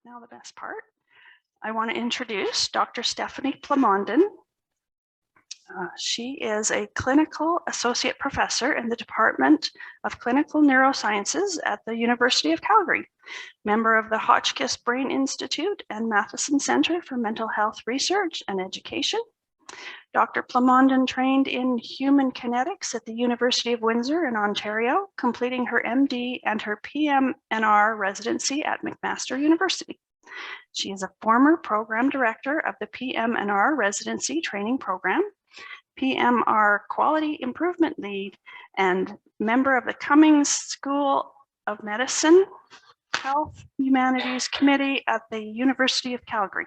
Now the best part. I want to introduce Dr. Stephane Plamondon. She is a clinical associate professor in the Department of Clinical Neurosciences at the University of Calgary, member of the Hotchkiss Brain Institute and Mathison Center for Mental Health Research and Education. Dr. Plamondon trained in human kinetics at the University of Windsor in Ontario, completing her MD and her PM&R residency at McMaster University. She is a former program director of the PM&R Residency Training Program, PMR Quality Improvement Lead, and member of the Cumming School of Medicine, Health Humanities Committee at the University of Calgary.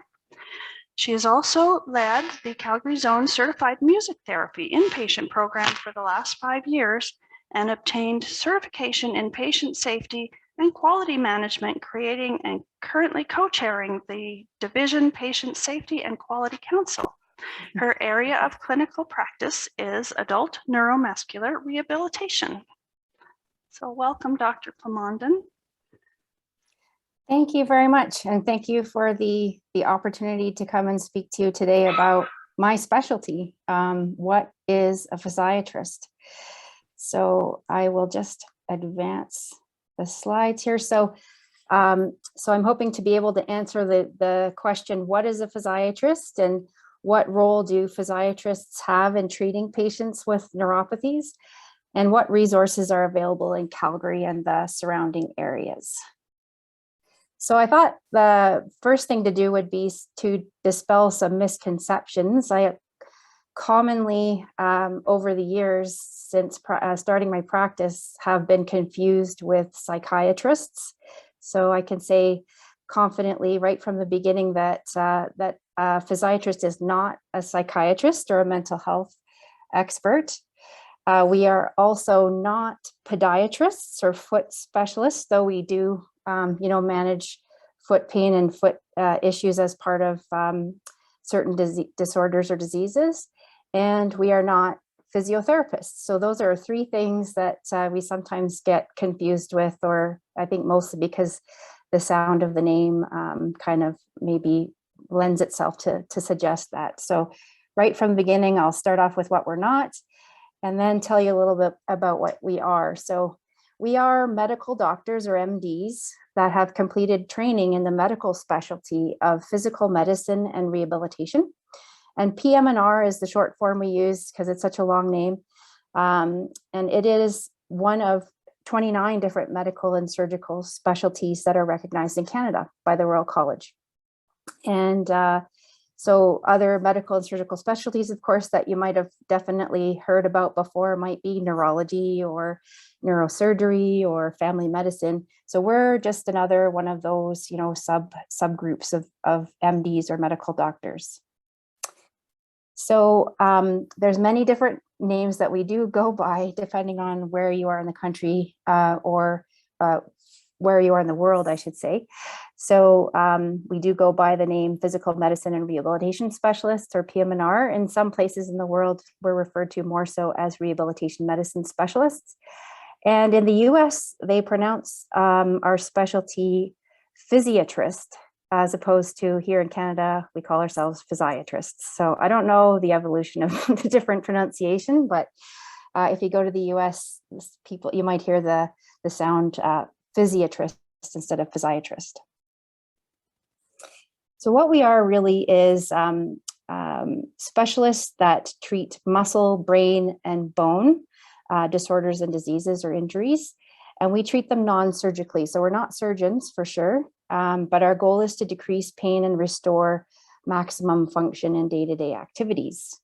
She has also led the Calgary Zone Certified Music Therapy inpatient program for the last 5 years and obtained certification in patient safety and quality management, creating and currently co-chairing the Division Patient Safety and Quality Council. Her area of clinical practice is adult neuromuscular rehabilitation. So welcome, Dr. Plamondon. Thank you very much. And thank you for the opportunity to come and speak to you today about my specialty. What is a physiatrist? So I will just advance the slides here. So I'm hoping to be able to answer the question, what is a physiatrist and what role do physiatrists have in treating patients with neuropathies, and what resources are available in Calgary and the surrounding areas? So I thought the first thing to do would be to dispel some misconceptions. I commonly, over the years since starting my practice, have been confused with psychiatrists. So I can say confidently right from the beginning that a physiatrist is not a psychiatrist or a mental health expert. We are also not podiatrists or foot specialists, though we do manage foot pain and foot issues as part of certain disorders or diseases. And we are not physiotherapists. So those are 3 things that we sometimes get confused with, or I think mostly because the sound of the name kind of maybe lends itself to suggest that. So right from the beginning, I'll start off with what we're not, and then tell you a little bit about what we are. So we are medical doctors, or MDs, that have completed training in the medical specialty of physical medicine and rehabilitation. And PM&R is the short form we use because it's such a long name. And it is one of 29 different medical and surgical specialties that are recognized in Canada by the Royal College. And so other medical and surgical specialties, of course, that you might have definitely heard about before might be neurology or neurosurgery or family medicine. So we're just another one of those, subgroups of MDs or medical doctors. So there's many different names that we do go by depending on where you are in the country or where you are in the world, I should say. So we do go by the name Physical Medicine and Rehabilitation Specialists, or PM&R. In some places in the world, we're referred to more so as Rehabilitation Medicine Specialists. And in the US, they pronounce our specialty Physiatrist, as opposed to here in Canada, we call ourselves Physiatrists. So I don't know the evolution of the different pronunciation, but if you go to the US, people, you might hear the sound Physiatrist instead of Physiatrist. So what we are really is specialists that treat muscle, brain, and bone disorders and diseases or injuries. And we treat them non-surgically. So we're not surgeons for sure, but our goal is to decrease pain and restore maximum function in day-to-day activities.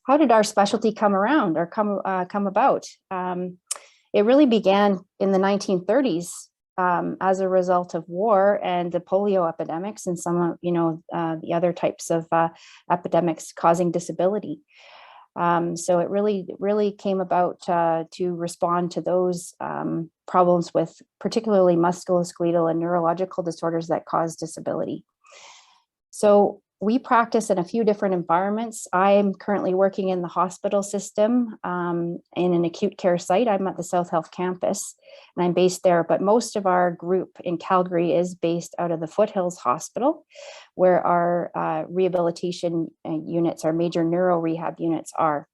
How did our specialty come around or come about? It really began in the 1930s as a result of war and the polio epidemics and some of the other types of epidemics causing disability. So it really came about to respond to those problems with particularly musculoskeletal and neurological disorders that cause disability. So we practice in a few different environments. I'm currently working in the hospital system in an acute care site. I'm at the South Health campus and I'm based there, but most of our group in Calgary is based out of the Foothills Hospital, where our rehabilitation units, our major neuro rehab units are.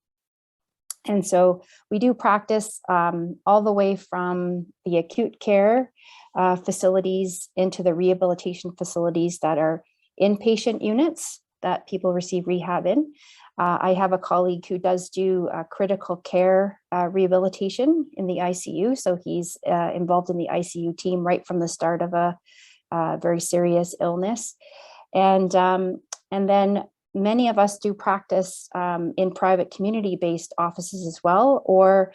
And so we do practice all the way from the acute care facilities into the rehabilitation facilities that are inpatient units that people receive rehab in. I have a colleague who does do critical care rehabilitation in the ICU. So he's involved in the ICU team right from the start of a very serious illness. And then many of us do practice in private community-based offices as well, or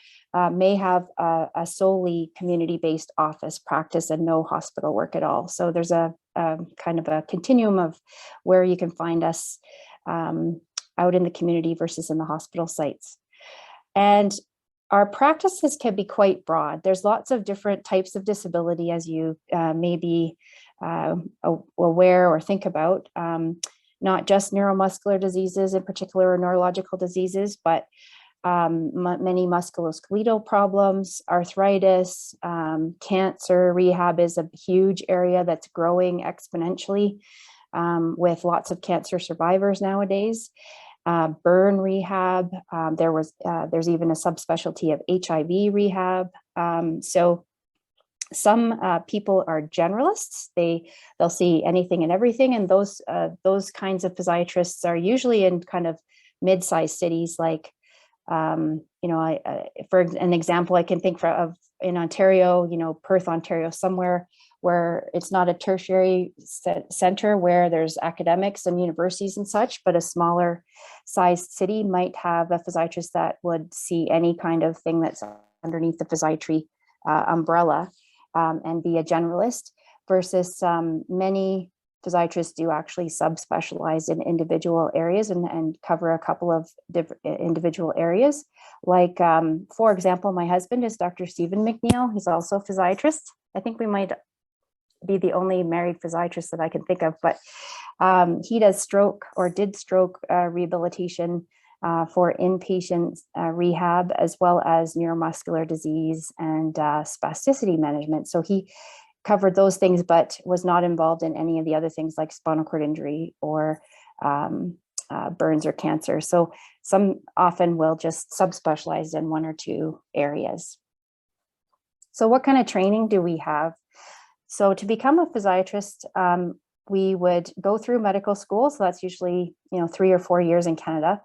may have a solely community-based office practice and no hospital work at all. So there's a kind of a continuum of where you can find us out in the community versus in the hospital sites. And our practices can be quite broad. There's lots of different types of disability, as you may be aware or think about. Not just neuromuscular diseases in particular or neurological diseases, but many musculoskeletal problems, arthritis, cancer. Rehab is a huge area that's growing exponentially with lots of cancer survivors nowadays. Burn rehab, there's even a subspecialty of HIV rehab. So some people are generalists. They'll see anything and everything, and those kinds of physiatrists are usually in kind of mid-sized cities, like for an example, I can think of in Ontario, Perth, Ontario, somewhere where it's not a tertiary center where there's academics and universities and such, but a smaller sized city might have a physiatrist that would see any kind of thing that's underneath the physiatry umbrella. And be a generalist, versus many physiatrists do actually subspecialize in individual areas and cover a couple of different individual areas. Like, for example, my husband is Dr. Stephen McNeil. He's also a physiatrist. I think we might be the only married physiatrist that I can think of, but he does stroke or did stroke rehabilitation for inpatient rehab, as well as neuromuscular disease and spasticity management. So he covered those things, but was not involved in any of the other things like spinal cord injury or burns or cancer. So some often will just subspecialize in one or two areas. So what kind of training do we have? So to become a physiatrist, we would go through medical school. So that's usually 3 or 4 years in Canada.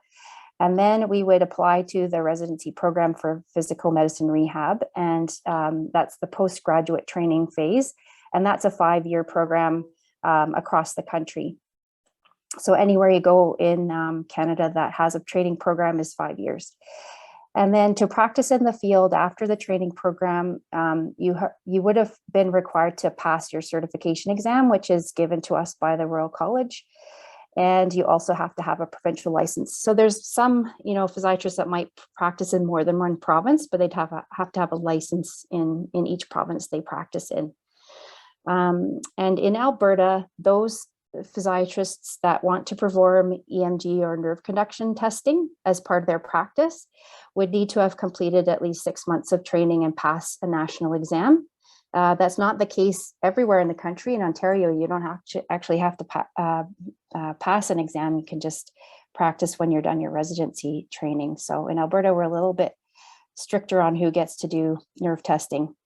And then we would apply to the residency program for physical medicine rehab. And that's the postgraduate training phase. And that's a 5-year program across the country. So anywhere you go in Canada that has a training program is 5 years. And then to practice in the field after the training program, you would have been required to pass your certification exam, which is given to us by the Royal College. And you also have to have a provincial license. So there's some, physiatrists that might practice in more than one province, but they'd have to have a license in each province they practice in. And in Alberta, those physiatrists that want to perform EMG or nerve conduction testing as part of their practice would need to have completed at least 6 months of training and pass a national exam. That's not the case everywhere in the country. In Ontario, you don't actually have to pass an exam. You can just practice when you're done your residency training. So in Alberta, we're a little bit stricter on who gets to do nerve testing.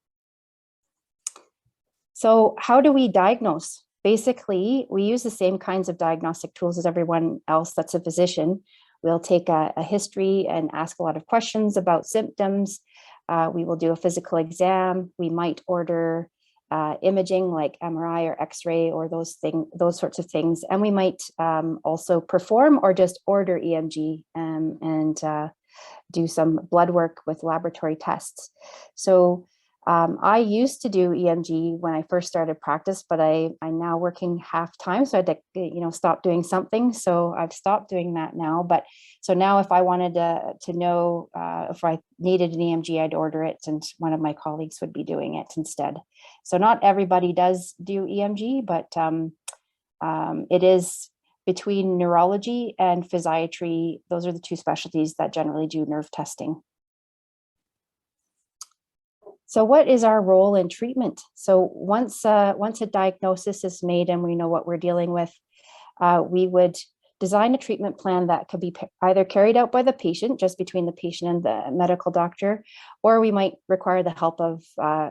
So how do we diagnose? Basically, we use the same kinds of diagnostic tools as everyone else that's a physician. We'll take a history and ask a lot of questions about symptoms. We will do a physical exam. We might order imaging like MRI or X-ray or those sorts of things. And we might also perform or just order EMG and do some blood work with laboratory tests. So I used to do EMG when I first started practice, but I'm now working half time. So I had to, stop doing something. So I've stopped doing that now. But so now if I wanted to know if I needed an EMG, I'd order it, and one of my colleagues would be doing it instead. So not everybody does do EMG, but it is between neurology and physiatry, those are the two specialties that generally do nerve testing. So what is our role in treatment? So once a diagnosis is made and we know what we're dealing with, we would design a treatment plan that could be either carried out by the patient, just between the patient and the medical doctor, or we might require the help of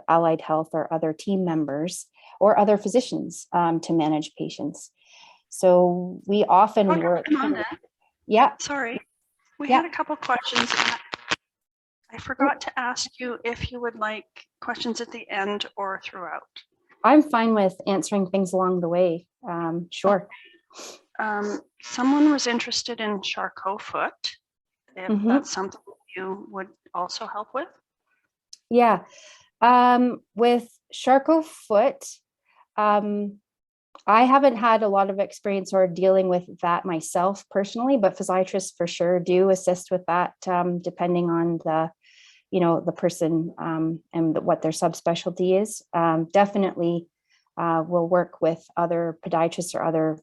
allied health or other team members or other physicians to manage patients. So we often work. Yeah. Sorry, we had a couple questions. I forgot to ask you if you would like questions at the end or throughout. I'm fine with answering things along the way. Sure. Someone was interested in Charcot Foot, if that's something you would also help with. Yeah. With Charcot Foot, I haven't had a lot of experience or dealing with that myself personally, but physiatrists for sure do assist with that, depending on the person and what their subspecialty is. Definitely we'll work with other podiatrists or other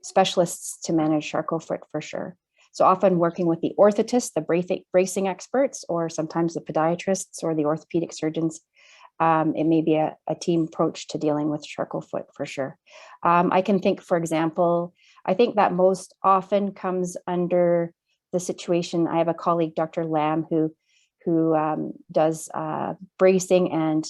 specialists to manage Charcot Foot for sure. So often working with the orthotists, the bracing experts, or sometimes the podiatrists or the orthopedic surgeons. It may be a team approach to dealing with Charcot Foot for sure. I can think, for example, I think that most often comes under the situation. I have a colleague, Dr. Lamb, who does bracing and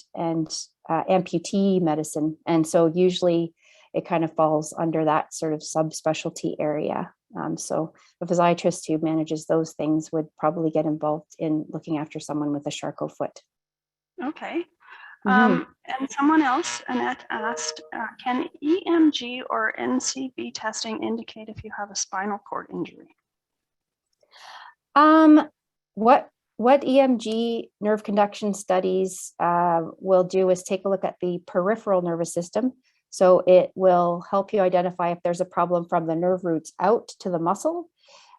amputee medicine. And so usually it kind of falls under that sort of subspecialty area. So the physiatrist who manages those things would probably get involved in looking after someone with a Charcot Foot. Okay. And someone else, Annette, asked, can EMG or NCB testing indicate if you have a spinal cord injury? What EMG nerve conduction studies will do is take a look at the peripheral nervous system. So it will help you identify if there's a problem from the nerve roots out to the muscle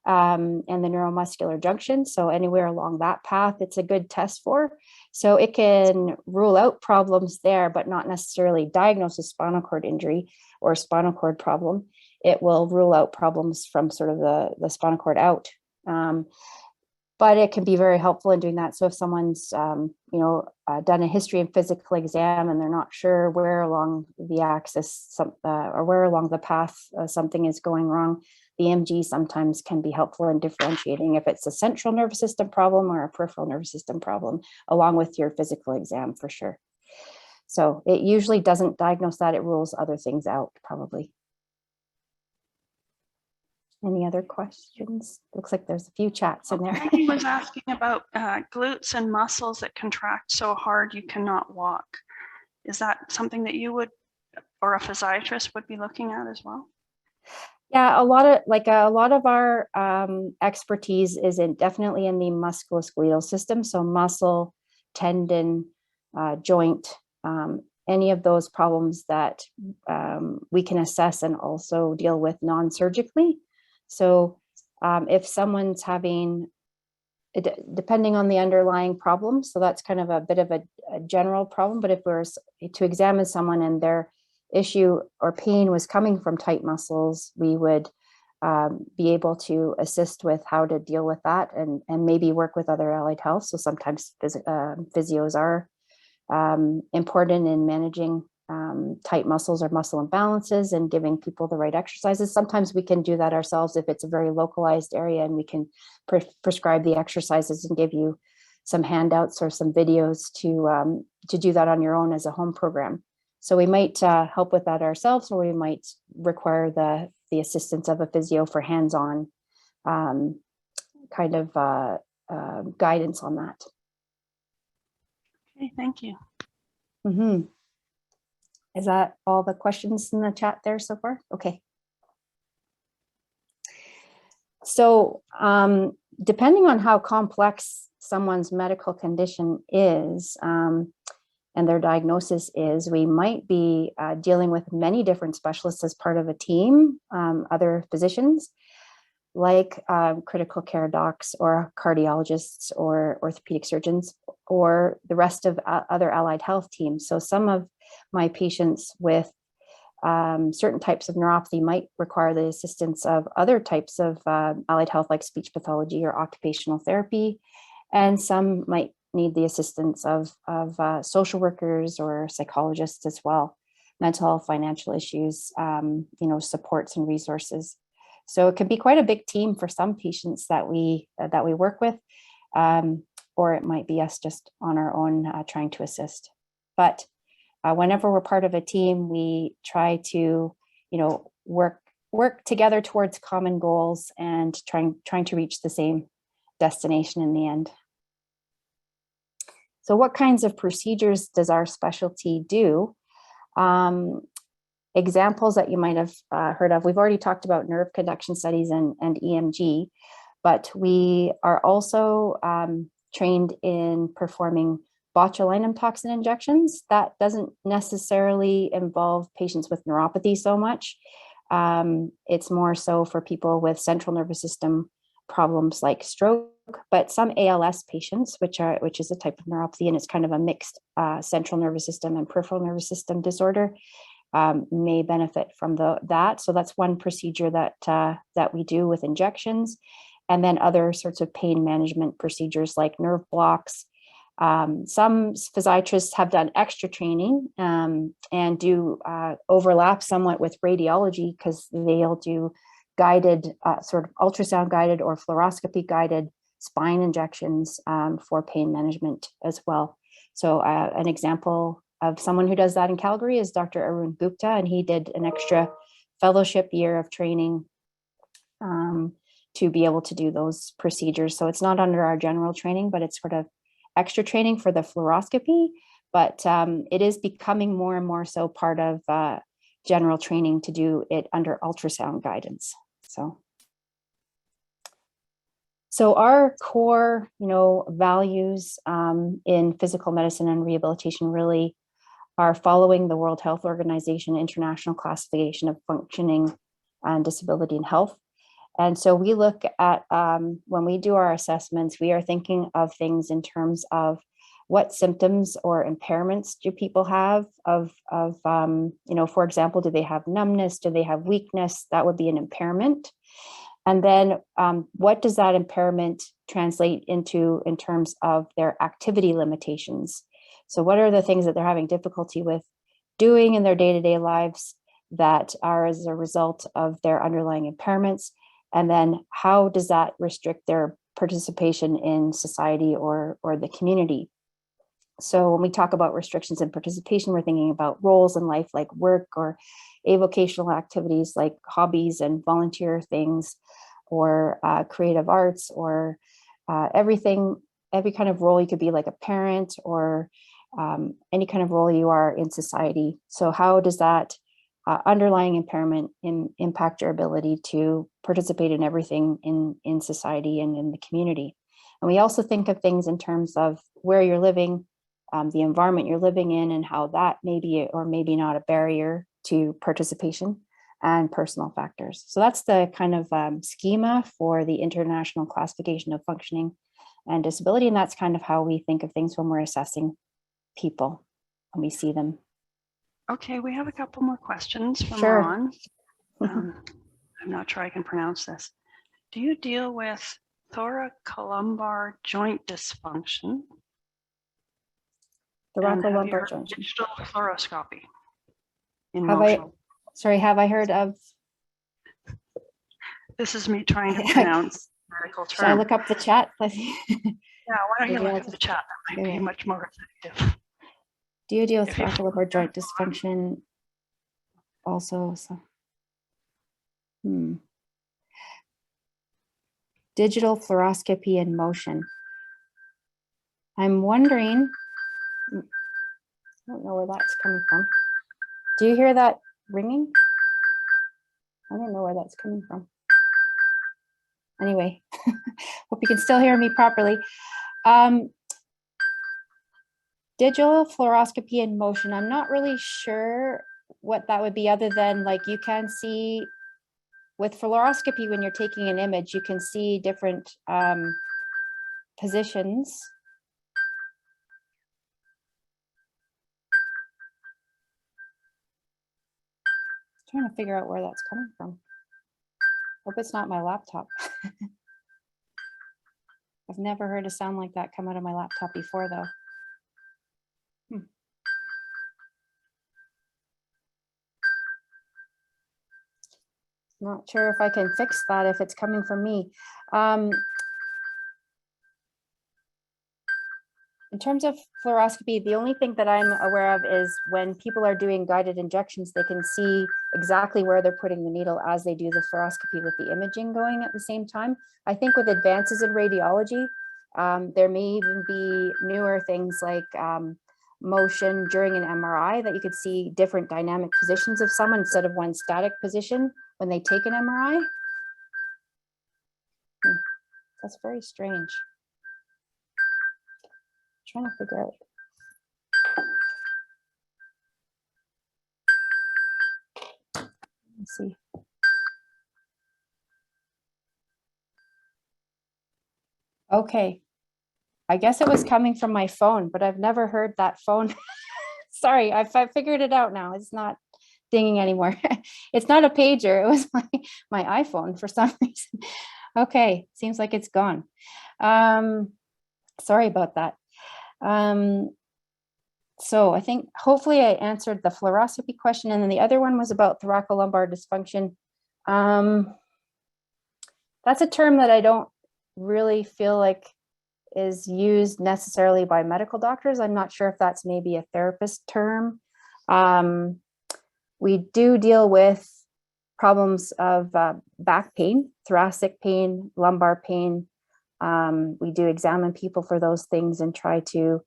and the neuromuscular junction. So anywhere along that path, it's a good test for. So it can rule out problems there, but not necessarily diagnose a spinal cord injury or spinal cord problem. It will rule out problems from sort of the spinal cord out. But it can be very helpful in doing that. So if someone's, done a history and physical exam and they're not sure where along the axis or where along the path something is going wrong, the EMG sometimes can be helpful in differentiating if it's a central nervous system problem or a peripheral nervous system problem, along with your physical exam for sure. So it usually doesn't diagnose that, it rules other things out probably. Any other questions? Looks like there's a few chats in there. He was asking about glutes and muscles that contract so hard you cannot walk. Is that something that you would, or a physiatrist would be looking at as well? Yeah, a lot of our expertise is definitely in the musculoskeletal system. So muscle, tendon, joint, any of those problems that we can assess and also deal with non-surgically. So if someone's having, depending on the underlying problem, so that's kind of a bit of a general problem, but if we're to examine someone and their issue or pain was coming from tight muscles, we would be able to assist with how to deal with that and maybe work with other allied health. So sometimes physios are important in managing tight muscles or muscle imbalances and giving people the right exercises. Sometimes we can do that ourselves if it's a very localized area, and we can prescribe the exercises and give you some handouts or some videos to do that on your own as a home program. So we might help with that ourselves, or we might require the assistance of a physio for hands-on kind of guidance on that. Okay, thank you. Is that all the questions in the chat there so far? Okay. So depending on how complex someone's medical condition is, and their diagnosis is, we might be dealing with many different specialists as part of a team, other physicians, like critical care docs or cardiologists or orthopedic surgeons, or the rest of other allied health teams. So some of my patients with certain types of neuropathy might require the assistance of other types of allied health like speech pathology or occupational therapy. And some might need the assistance of social workers or psychologists as well, mental health, financial issues, supports and resources. So it can be quite a big team for some patients that we work with, or it might be us just on our own trying to assist. But whenever we're part of a team, we try to, work together towards common goals and trying to reach the same destination in the end. So what kinds of procedures does our specialty do? Examples that you might have heard of, we've already talked about nerve conduction studies and EMG, but we are also trained in performing botulinum toxin injections. That doesn't necessarily involve patients with neuropathy so much. It's more so for people with central nervous system problems like stroke, but some ALS patients, which is a type of neuropathy, and it's kind of a mixed central nervous system and peripheral nervous system disorder, may benefit from that. So that's one procedure that we do with injections, and then other sorts of pain management procedures like nerve blocks. Some physiatrists have done extra training and do overlap somewhat with radiology, because they'll do guided, sort of ultrasound guided or fluoroscopy guided spine injections for pain management as well. So an example of someone who does that in Calgary is Dr. Arun Gupta, and he did an extra fellowship year of training to be able to do those procedures. So it's not under our general training, but it's sort of extra training for the fluoroscopy, but it is becoming more and more so part of general training to do it under ultrasound guidance. So our core, values in physical medicine and rehabilitation really are following the World Health Organization International Classification of Functioning and Disability and Health. And so we look at, when we do our assessments, we are thinking of things in terms of what symptoms or impairments do people have for example, do they have numbness? Do they have weakness? That would be an impairment. And then what does that impairment translate into in terms of their activity limitations? So what are the things that they're having difficulty with doing in their day-to-day lives that are as a result of their underlying impairments? And then how does that restrict their participation in society or the community? So when we talk about restrictions in participation, we're thinking about roles in life like work or avocational activities like hobbies and volunteer things, or creative arts, or every kind of role. You could be like a parent, or any kind of role you are in society. So how does that underlying impairment impact your ability to participate in everything in society and in the community? And we also think of things in terms of where you're living, the environment you're living in, and how that may be or maybe not a barrier to participation, and personal factors. So that's the kind of schema for the International Classification of Functioning and Disability. And that's kind of how we think of things when we're assessing people, when we see them. Okay, we have a couple more questions from Sure. Ron. I'm not sure I can pronounce this. Do you deal with thoracolumbar joint dysfunction? Thoracolumbar joint. Digital fluoroscopy in have motion. have I heard of? This is me trying to pronounce medical terms. Should I look up the chat? Yeah, why don't you look up the chat? That might be much more effective. Do you deal with thoracolumbar joint dysfunction also? So, digital fluoroscopy in motion. I'm wondering, I don't know where that's coming from. Do you hear that ringing? I don't know where that's coming from. Anyway, hope you can still hear me properly. Digital fluoroscopy in motion. I'm not really sure what that would be, other than like you can see with fluoroscopy, when you're taking an image, you can see different positions. Trying to figure out where that's coming from. Hope it's not my laptop. I've never heard a sound like that come out of my laptop before, though. Not sure if I can fix that if it's coming from me. In terms of fluoroscopy, the only thing that I'm aware of is when people are doing guided injections, they can see exactly where they're putting the needle as they do the fluoroscopy with the imaging going at the same time. I think with advances in radiology, there may even be newer things like motion during an MRI that you could see different dynamic positions of someone instead of one static position when they take an MRI. That's very strange. Trying to figure out. Let's see. Okay. I guess it was coming from my phone, but I've never heard that phone. Sorry, I figured it out now. It's not dinging anymore. It's not a pager. It was my iPhone for some reason. Okay, seems like it's gone. Sorry about that. So I think hopefully I answered the fluoroscopy question, and then the other one was about thoracolumbar dysfunction. That's a term that I don't really feel like is used necessarily by medical doctors. I'm not sure if that's maybe a therapist term. We do deal with problems of back pain, thoracic pain, lumbar pain. We do examine people for those things and try to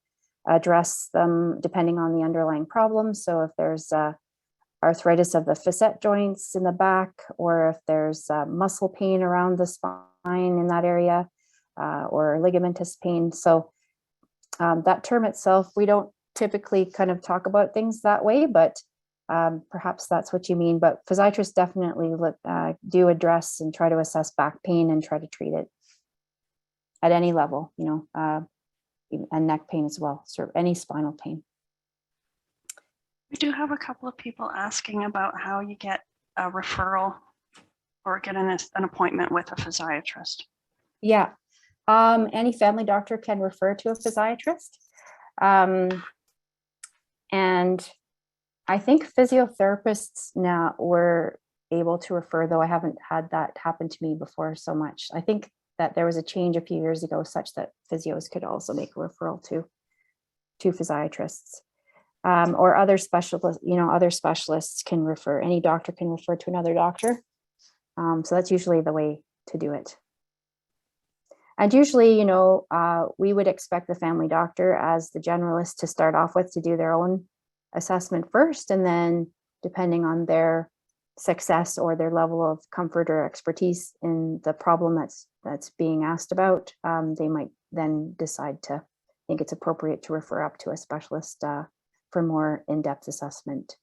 address them depending on the underlying problem. So if there's arthritis of the facet joints in the back, or if there's muscle pain around the spine in that area, or ligamentous pain. So that term itself, we don't typically kind of talk about things that way, but perhaps that's what you mean. But physiatrists definitely do address and try to assess back pain and try to treat it at any level, you know, and neck pain as well, so any spinal pain. We do have a couple of people asking about how you get a referral or get an appointment with a physiatrist. Yeah, any family doctor can refer to a physiatrist. And I think physiotherapists now were able to refer, though I haven't had that happen to me before so much. I think that there was a change a few years ago such that physios could also make a referral to physiatrists. Or other specialists, you know, other specialists can refer, any doctor can refer to another doctor. So that's usually the way to do it. And usually, you know, we would expect the family doctor as the generalist to start off with to do their own assessment first, and then depending on their success or their level of comfort or expertise in the problem that's being asked about, they might then decide to think it's appropriate to refer up to a specialist for more in-depth assessment.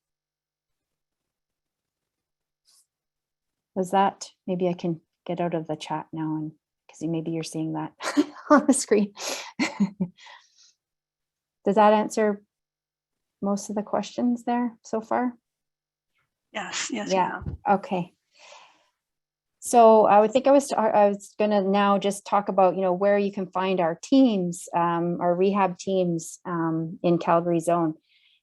Was that, maybe I can get out of the chat now, and because maybe you're seeing that on the screen. Does that answer most of the questions there so far? Yes, yes, yeah. Okay. So I would think I was gonna now just talk about, you know, where you can find our teams, our rehab teams in Calgary zone.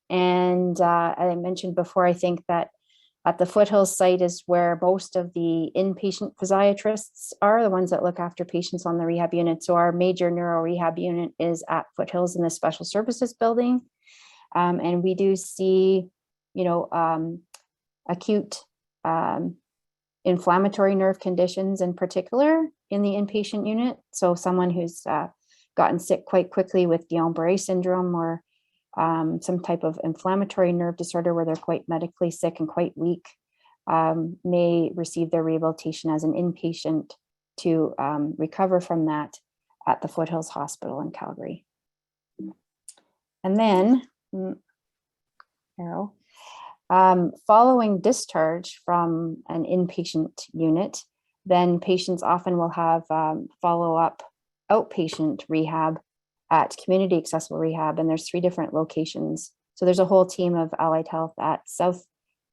And I mentioned before, I think that at the Foothills site is where most of the inpatient physiatrists are, the ones that look after patients on the rehab unit. So our major neuro rehab unit is at Foothills in the special services building. And we do see, you know, acute inflammatory nerve conditions in particular in the inpatient unit. So someone who's gotten sick quite quickly with Guillain-Barré syndrome, or some type of inflammatory nerve disorder where they're quite medically sick and quite weak, may receive their rehabilitation as an inpatient to recover from that at the Foothills Hospital in Calgary. And then, arrow, following discharge from an inpatient unit, then patients often will have follow-up outpatient rehab at community accessible rehab, and there's 3 different locations. So there's a whole team of allied health at South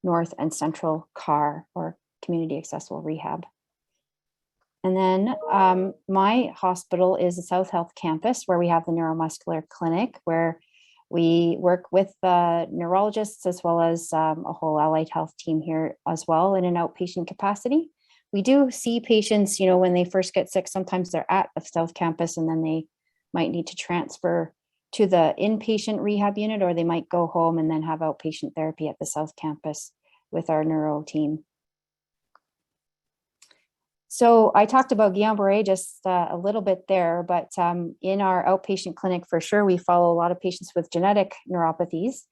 North and Central CAR, or Community Accessible Rehab. And then my hospital is the South Health Campus, where we have the neuromuscular clinic, where we work with neurologists as well as a whole allied health team here as well in an outpatient capacity. We do see patients, when they first get sick, sometimes they're at the South Campus and then they might need to transfer to the inpatient rehab unit, or they might go home and then have outpatient therapy at the South Campus with our neuro team. So I talked about Guillain-Barré just a little bit there, but in our outpatient clinic, for sure, we follow a lot of patients with genetic neuropathies.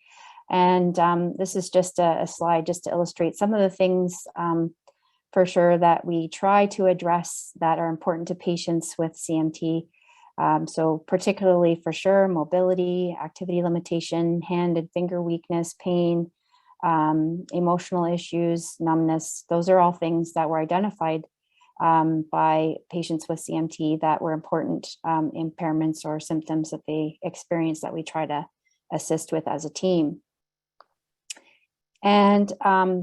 And this is just a slide just to illustrate some of the things for sure that we try to address that are important to patients with CMT. So particularly for sure, mobility, activity limitation, hand and finger weakness, pain, emotional issues, numbness. Those are all things that were identified by patients with CMT that were important impairments or symptoms that they experience that we try to assist with as a team. And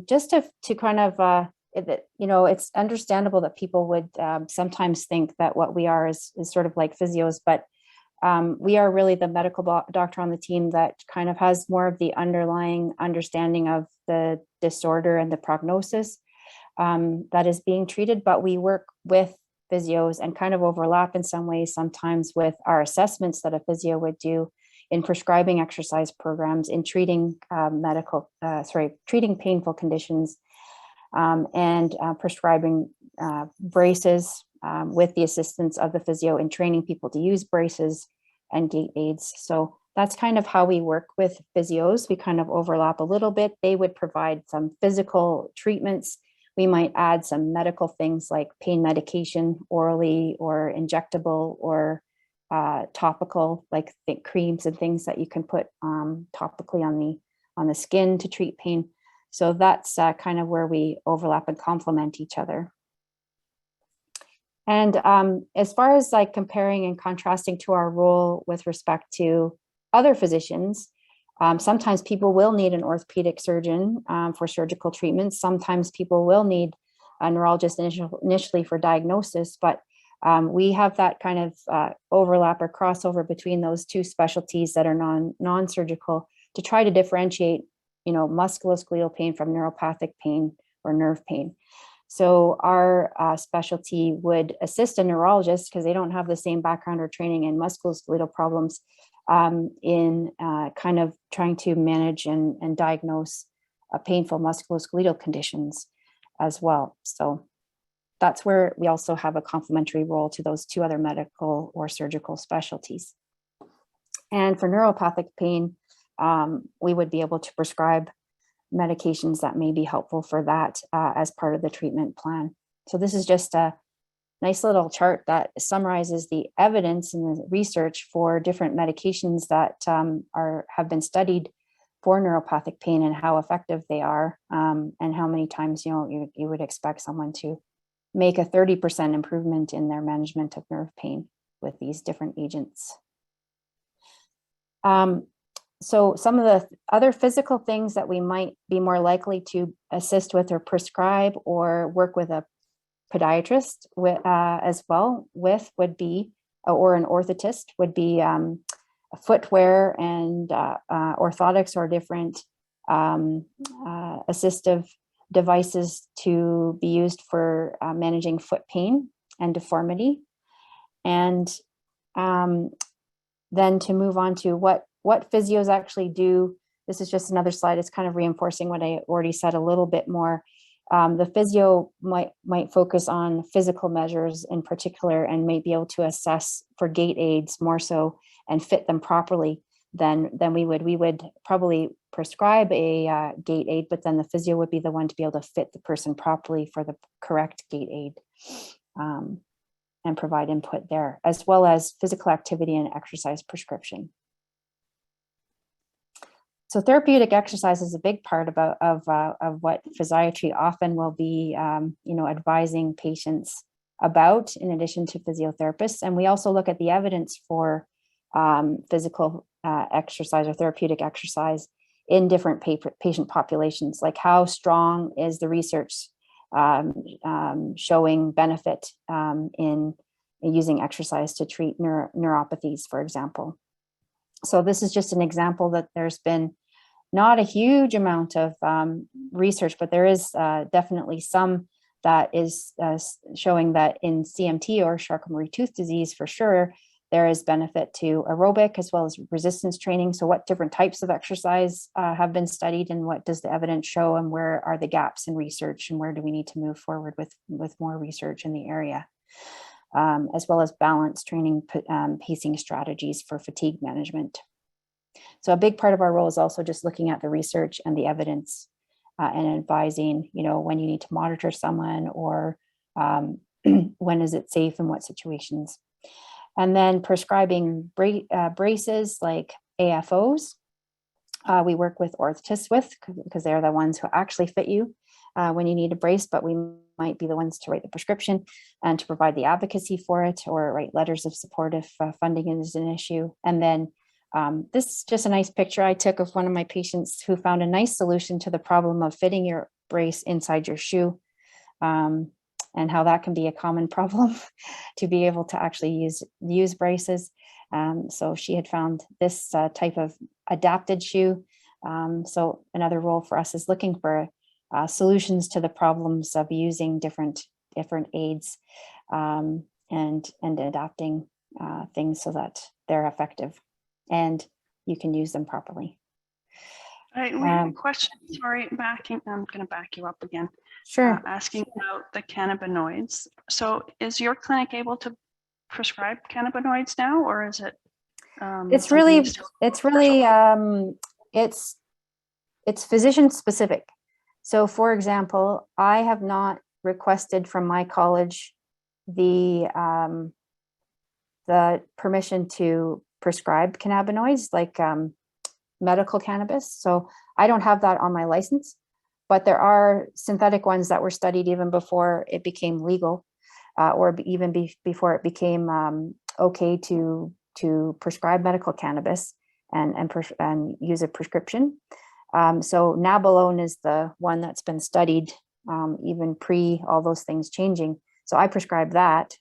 just to kind of, it's understandable that people would sometimes think that what we are is sort of like physios, but we are really the medical doctor on the team that kind of has more of the underlying understanding of the disorder and the prognosis that is being treated, but we work with physios and kind of overlap in some ways sometimes with our assessments that a physio would do in prescribing exercise programs, in treating treating painful conditions, and prescribing braces with the assistance of the physio in training people to use braces and gait aids. So that's kind of how we work with physios. We kind of overlap a little bit. They would provide some physical treatments. We might add some medical things like pain medication orally or injectable or topical, like creams and things that you can put topically on the skin to treat pain. So that's kind of where we overlap and complement each other. And as far as like comparing and contrasting to our role with respect to other physicians, sometimes people will need an orthopedic surgeon for surgical treatments. Sometimes people will need a neurologist initially for diagnosis, but we have that kind of overlap or crossover between those two specialties that are non-surgical to try to differentiate, musculoskeletal pain from neuropathic pain or nerve pain. So our specialty would assist a neurologist, because they don't have the same background or training in musculoskeletal problems, in kind of trying to manage and diagnose painful musculoskeletal conditions as well. So that's where we also have a complementary role to those two other medical or surgical specialties. And for neuropathic pain, we would be able to prescribe medications that may be helpful for that as part of the treatment plan. So this is just a nice little chart that summarizes the evidence and the research for different medications that have been studied for neuropathic pain and how effective they are, and how many times you would expect someone to make a 30% improvement in their management of nerve pain with these different agents. So some of the other physical things that we might be more likely to assist with or prescribe or work with a podiatrist with, as well with would be, or an orthotist would be footwear and orthotics or different assistive devices to be used for managing foot pain and deformity. And then to move on to what physios actually do. This is just another slide. It's kind of reinforcing what I already said a little bit more. The physio might focus on physical measures in particular and may be able to assess for gait aids more so and fit them properly than we would. We would probably prescribe a gait aid, but then the physio would be the one to be able to fit the person properly for the correct gait aid and provide input there, as well as physical activity and exercise prescription. So therapeutic exercise is a big part of what physiatry often will be, advising patients about, in addition to physiotherapists. And we also look at the evidence for physical exercise or therapeutic exercise in different patient populations, like how strong is the research showing benefit in using exercise to treat neuropathies, for example. So this is just an example that there's been not a huge amount of research, but there is definitely some that is showing that in CMT or Charcot-Marie-Tooth disease, for sure, there is benefit to aerobic as well as resistance training. So what different types of exercise have been studied, and what does the evidence show, and where are the gaps in research, and where do we need to move forward with more research in the area, as well as balance training, pacing strategies for fatigue management. So a big part of our role is also just looking at the research and the evidence and advising, when you need to monitor someone, or when is it safe and what situations. And then prescribing braces like AFOs. We work with orthotists because they're the ones who actually fit you when you need a brace, but we might be the ones to write the prescription and to provide the advocacy for it, or write letters of support if funding is an issue. And then this is just a nice picture I took of one of my patients who found a nice solution to the problem of fitting your brace inside your shoe, and how that can be a common problem to be able to actually use braces. So she had found this type of adapted shoe. So another role for us is looking for solutions to the problems of using different aids, and adapting things so that they're effective and you can use them properly. All right, we have a question. Sorry, I'm going to back you up again. Sure. Asking about the cannabinoids. So is your clinic able to prescribe cannabinoids now, or is it? It's really physician specific. So for example, I have not requested from my college the permission to prescribe cannabinoids, like medical cannabis. So I don't have that on my license, but there are synthetic ones that were studied even before it became legal, or even before it became okay to prescribe medical cannabis and use a prescription. So nabilone is the one that's been studied even pre all those things changing. So I prescribe that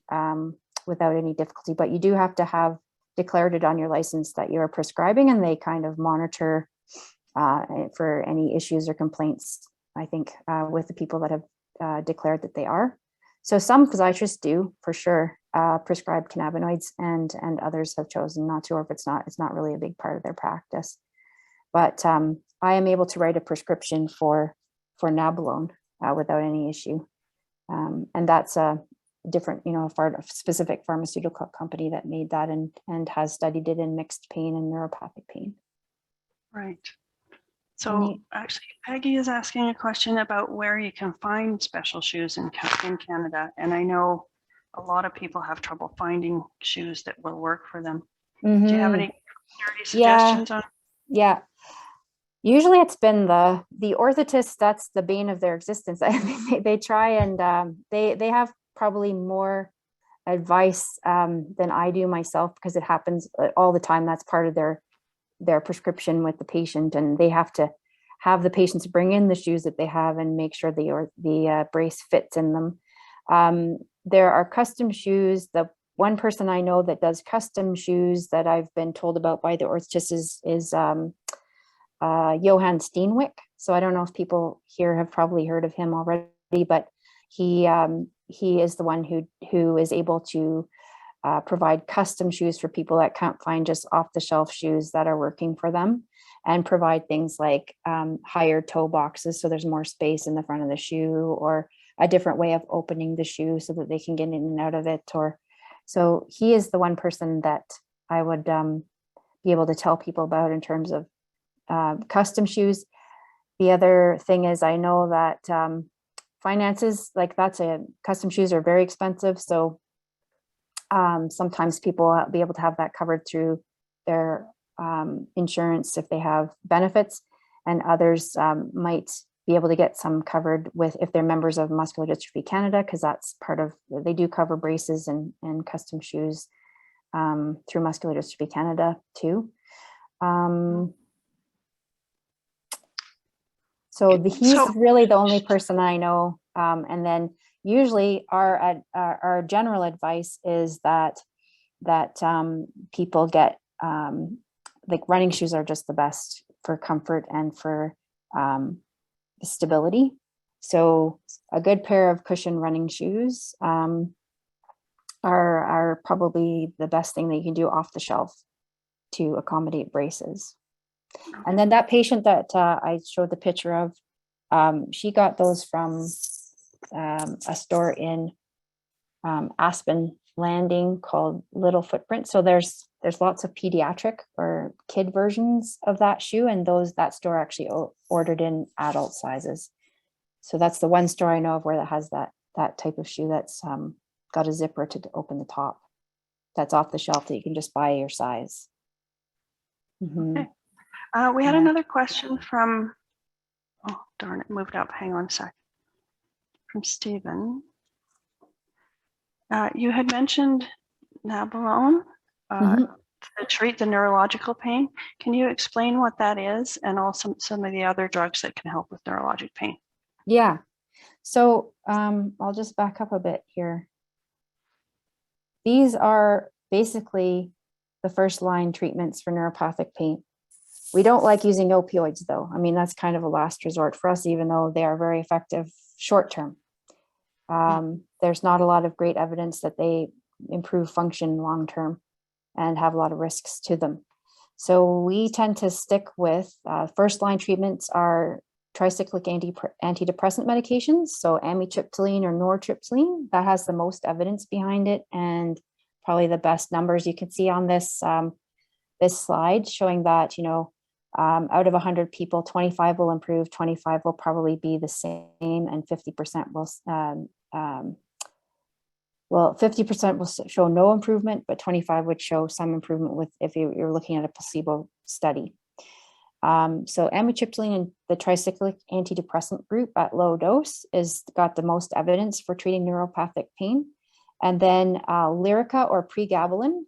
without any difficulty, but you do have to have declared it on your license that you're prescribing, and they kind of monitor for any issues or complaints, I think, with the people that have declared that they are. So some physiatrists do, for sure, prescribe cannabinoids, and others have chosen not to, or if it's not really a big part of their practice. But I am able to write a prescription for nabilone without any issue. And that's a different, a specific pharmaceutical company that made that and has studied it in mixed pain and neuropathic pain. Right. So actually, Peggy is asking a question about where you can find special shoes in Canada. And I know a lot of people have trouble finding shoes that will work for them. Mm-hmm. Do you have any suggestions on? Yeah. Usually it's been the orthotists, that's the bane of their existence. They try and they have probably more advice than I do myself, because it happens all the time. That's part of their prescription with the patient, and they have to have the patients bring in the shoes that they have and make sure the brace fits in them. There are custom shoes. The one person I know that does custom shoes that I've been told about by the orthotist is Johan Steenwick. So I don't know if people here have probably heard of him already, but he is the one who is able to provide custom shoes for people that can't find just off-the-shelf shoes that are working for them, and provide things like higher toe boxes, so there's more space in the front of the shoe, or a different way of opening the shoe so that they can get in and out of it. Or so he is the one person that I would be able to tell people about in terms of custom shoes. The other thing is, I know that finances, like custom shoes are very expensive. So sometimes people will be able to have that covered through their insurance if they have benefits, and others might be able to get some covered with if they're members of Muscular Dystrophy Canada, because that's part of, they do cover braces and custom shoes through Muscular Dystrophy Canada too. So he's So- really the only person I know. And then usually our general advice is that people get like running shoes are just the best for comfort and for stability. So a good pair of cushion running shoes are probably the best thing that you can do off the shelf to accommodate braces. And then that patient that I showed the picture of, she got those from a store in Aspen Landing called Little Footprint. So there's lots of pediatric or kid versions of that shoe, and that store actually ordered in adult sizes. So that's the one store I know of where that has that type of shoe that's got a zipper to open the top. That's off the shelf that you can just buy your size. Mm-hmm. Okay. We had another question from, oh darn it, moved up. Hang on a sec. From Stephen. You had mentioned Nabilone to treat the neurological pain. Can you explain what that is and also some of the other drugs that can help with neurologic pain? Yeah. So I'll just back up a bit here. These are basically the first line treatments for neuropathic pain. We don't like using opioids though. I mean, that's kind of a last resort for us, even though they are very effective short term. There's not a lot of great evidence that they improve function long term and have a lot of risks to them. So we tend to stick with first line treatments are tricyclic antidepressant medications. So amitriptyline or nortriptyline, that has the most evidence behind it and probably the best numbers you can see on this this slide, showing that, you know, out of 100 people, 25 will improve, 25 will probably be the same, and 50% will, 50% will show no improvement, but 25 would show some improvement with if you're looking at a placebo study. So amitriptyline and the tricyclic antidepressant group at low dose is got the most evidence for treating neuropathic pain. And then Lyrica or pregabalin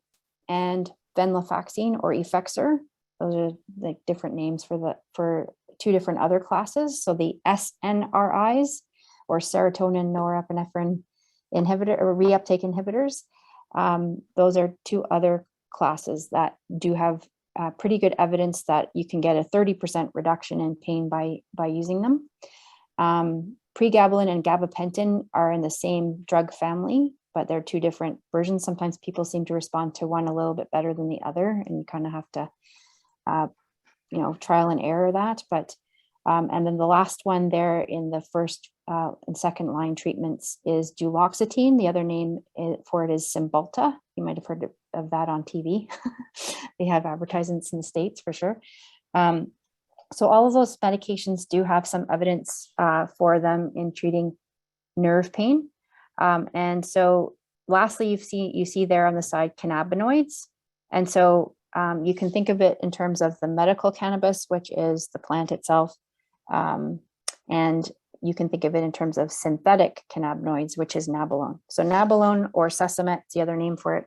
and venlafaxine or Effexor. Those are like different names for two different other classes. So the SNRIs or serotonin norepinephrine inhibitor or reuptake inhibitors. Those are two other classes that do have pretty good evidence that you can get a 30% reduction in pain by using them. Pregabalin and gabapentin are in the same drug family, but they're two different versions. Sometimes people seem to respond to one a little bit better than the other, and you kind of have to, trial and error that. But and then the last one there in the first and second line treatments is duloxetine. The other name for it is Cymbalta. You might have heard of that on TV. They have advertisements in the States for sure. So all of those medications do have some evidence for them in treating nerve pain. And so lastly, you see there on the side cannabinoids. And so you can think of it in terms of the medical cannabis, which is the plant itself. And you can think of it in terms of synthetic cannabinoids, which is nabilone. So nabilone or sesamet, the other name for it,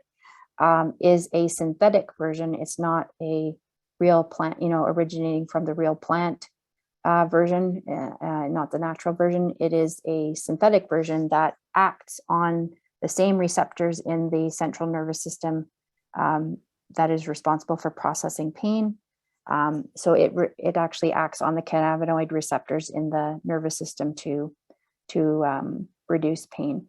is a synthetic version. It's not a real plant, originating from the real plant version, not the natural version. It is a synthetic version that acts on the same receptors in the central nervous system that is responsible for processing pain. So it actually acts on the cannabinoid receptors in the nervous system to reduce pain.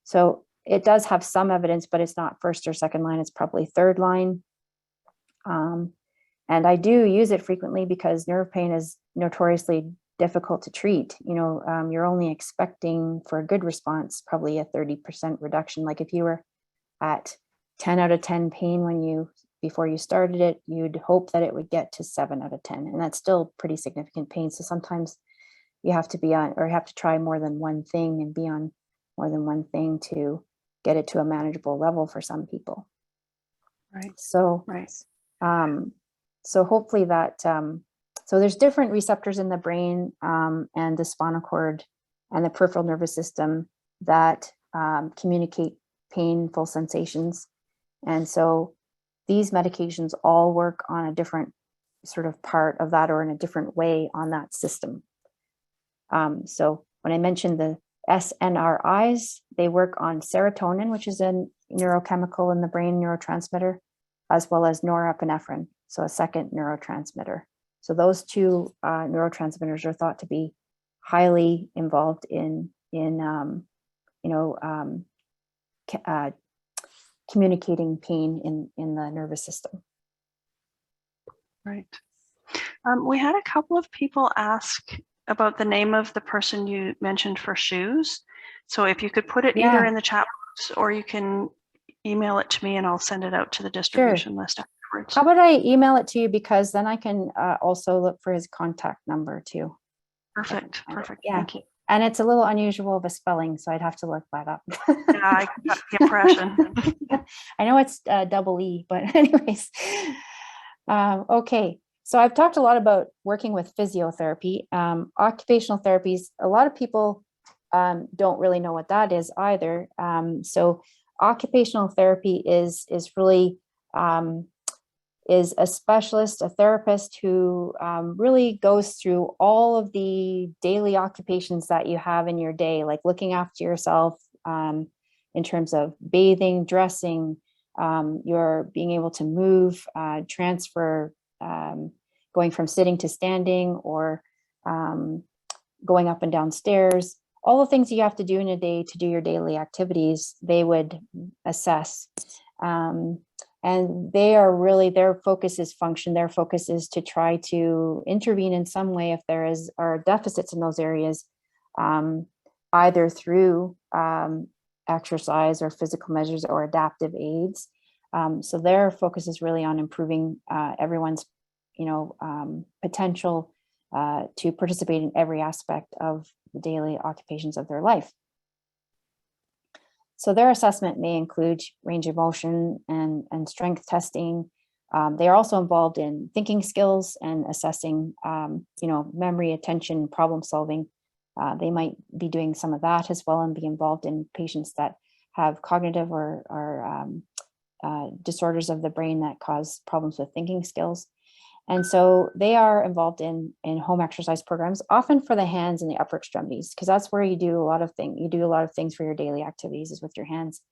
So it does have some evidence, but it's not first or second line. It's probably third line. And I do use it frequently because nerve pain is notoriously difficult to treat. You're only expecting for a good response, probably a 30% reduction. Like if you were at 10 out of 10 pain before you started it, you'd hope that it would get to 7 out of 10. And that's still pretty significant pain. So sometimes you have to try more than one thing and be on more than one thing to get it to a manageable level for some people. Right. So, right. So hopefully that, so there's different receptors in the brain and the spinal cord and the peripheral nervous system that communicate painful sensations. And so these medications all work on a different sort of part of that or in a different way on that system. So when I mentioned the SNRIs, they work on serotonin, which is a neurochemical in the brain, neurotransmitter, as well as norepinephrine, so a second neurotransmitter. So those two neurotransmitters are thought to be highly involved in communicating pain in the nervous system. Right. We had a couple of people ask about the name of the person you mentioned for shoes. So if you could put it either in the chat box, or you can email it to me and I'll send it out to the distribution list afterwards. How about I email it to you, because then I can also look for his contact number too. Perfect. Perfect. Yeah. Thank you. And it's a little unusual of a spelling, so I'd have to look that up. Yeah, I got the impression. I know it's double E, but anyways. Okay, so I've talked a lot about working with physiotherapy. Occupational therapies, a lot of people don't really know what that is either. So occupational therapy is really is a specialist, a therapist who really goes through all of the daily occupations that you have in your day, like looking after yourself in terms of bathing, dressing, you're being able to move, transfer, going from sitting to standing, or going up and down stairs. All the things you have to do in a day to do your daily activities, they would assess. And they are really, their focus is function. Their focus is to try to intervene in some way if there are deficits in those areas, either through exercise or physical measures or adaptive aids. So their focus is really on improving everyone's, potential to participate in every aspect of the daily occupations of their life. So their assessment may include range of motion and strength testing. They are also involved in thinking skills and assessing, memory, attention, problem solving. They might be doing some of that as well, and be involved in patients that have cognitive or disorders of the brain that cause problems with thinking skills. And so they are involved in home exercise programs, often for the hands and the upper extremities, because that's where you do a lot of things. You do a lot of things for your daily activities is with your hands.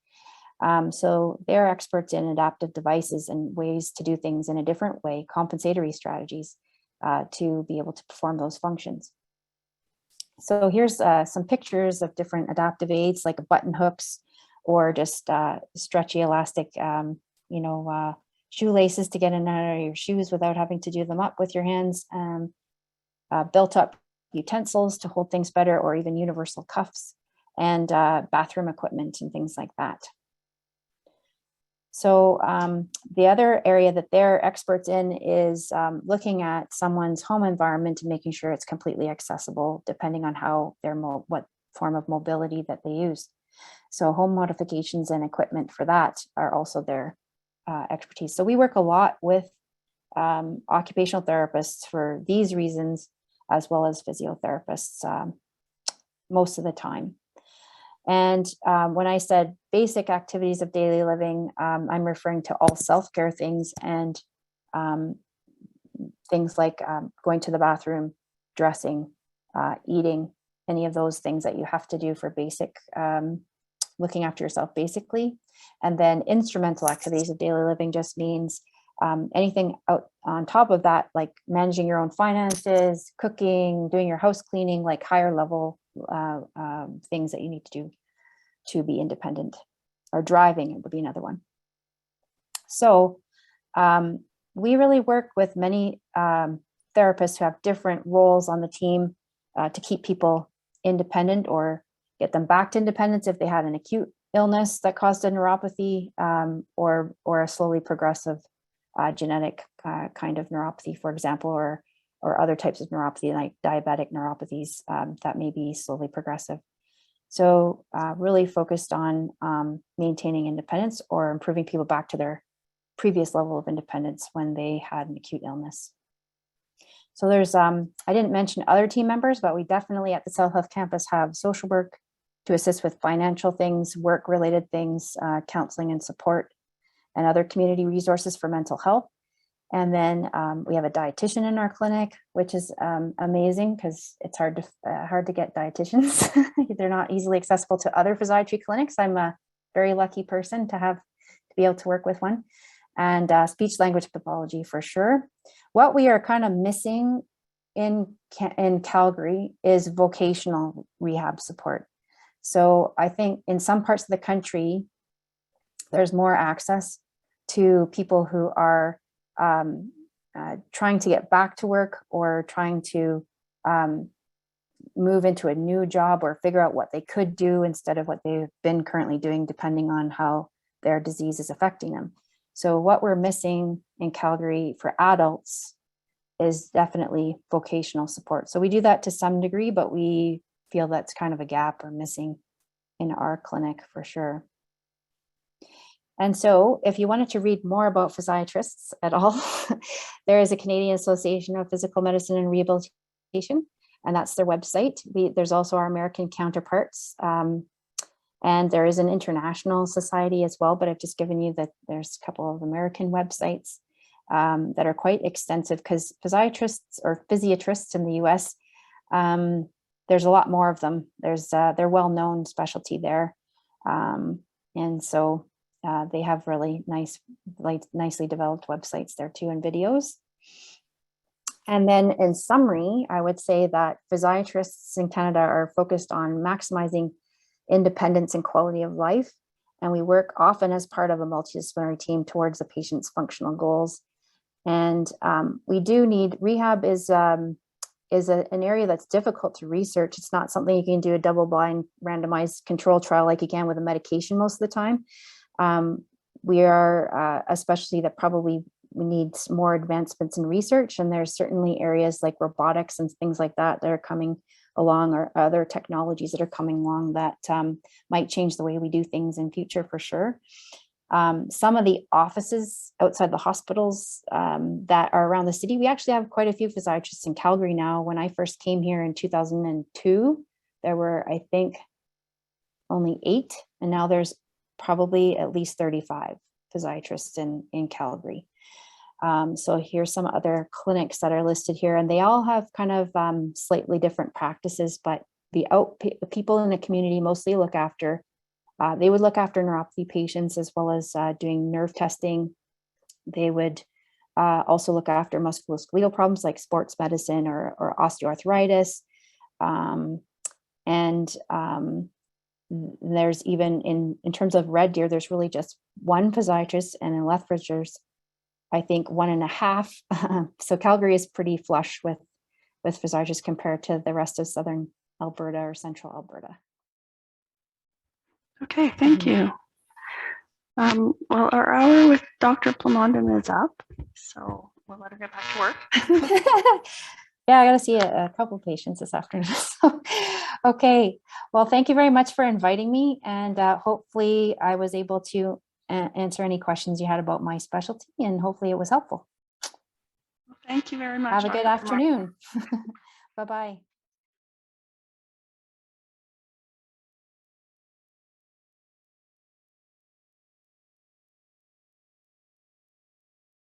So they're experts in adaptive devices and ways to do things in a different way, compensatory strategies to be able to perform those functions. So here's some pictures of different adaptive aids, like button hooks, or just stretchy elastic, shoelaces to get in and out of your shoes without having to do them up with your hands, built up utensils to hold things better, or even universal cuffs, and bathroom equipment and things like that. So the other area that they're experts in is looking at someone's home environment and making sure it's completely accessible, depending on how what form of mobility that they use. So home modifications and equipment for that are also their expertise. So we work a lot with occupational therapists for these reasons, as well as physiotherapists most of the time. And when I said basic activities of daily living, I'm referring to all self-care things, and things like going to the bathroom, dressing, eating, any of those things that you have to do for basic looking after yourself basically. And then instrumental activities of daily living just means anything out on top of that, like managing your own finances, cooking, doing your house cleaning, like higher level things that you need to do to be independent, or driving would be another one. So we really work with many therapists who have different roles on the team to keep people independent or get them back to independence if they had an acute illness that caused a neuropathy, or a slowly progressive genetic kind of neuropathy, for example, or other types of neuropathy like diabetic neuropathies that may be slowly progressive. So really focused on maintaining independence or improving people back to their previous level of independence when they had an acute illness. So there's, I didn't mention other team members, but we definitely at the South Health Campus have social work to assist with financial things, work-related things, counseling and support, and other community resources for mental health. And then we have a dietitian in our clinic, which is amazing because it's hard to get dietitians. They're not easily accessible to other physiatry clinics. I'm a very lucky person to be able to work with one. And speech language pathology for sure. What we are kind of missing in Calgary is vocational rehab support. So I think in some parts of the country, there's more access to people who are trying to get back to work or trying to move into a new job or figure out what they could do instead of what they've been currently doing, depending on how their disease is affecting them. So what we're missing in Calgary for adults is definitely vocational support. So we do that to some degree, but we feel that's kind of a gap or missing in our clinic for sure. And so if you wanted to read more about physiatrists at all, there is a Canadian Association of Physical Medicine and Rehabilitation, and that's their website. There's also our American counterparts, and there is an international society as well, but I've just given you that there's a couple of American websites that are quite extensive because physiatrists or physiatrists in the US, there's a lot more of them. They're well-known specialty there. And so they have really nicely developed websites there too, and videos. And then in summary, I would say that physiatrists in Canada are focused on maximizing independence and quality of life. And we work often as part of a multidisciplinary team towards the patient's functional goals. And we do need, rehab is an area that's difficult to research. It's not something you can do a double-blind randomized control trial like you can with a medication most of the time. We are a specialty that probably needs more advancements in research, and there's certainly areas like robotics and things like that that are coming along, or other technologies that are coming along that might change the way we do things in future for sure. Some of the offices outside the hospitals that are around the city, we actually have quite a few physiatrists in Calgary now. When I first came here in 2002, there were, I think, only 8, and now there's probably at least 35 physiatrists in Calgary. So here's some other clinics that are listed here, and they all have kind of slightly different practices, but the people in the community mostly look after, they would look after neuropathy patients as well as doing nerve testing. They would also look after musculoskeletal problems like sports medicine or osteoarthritis. There's even in terms of Red Deer, there's really just one physiatrist, and in Lethbridge's, I think 1.5. So Calgary is pretty flush with physiatrists compared to the rest of Southern Alberta or Central Alberta. Okay, thank you. Well, our hour with Dr. Plamondon is up, so we'll let her get back to work. Yeah, I got to see a couple patients this afternoon. So, okay, well, thank you very much for inviting me, and hopefully I was able to answer any questions you had about my specialty, and hopefully it was helpful. Well, thank you very much. Have a good afternoon. Bye-bye.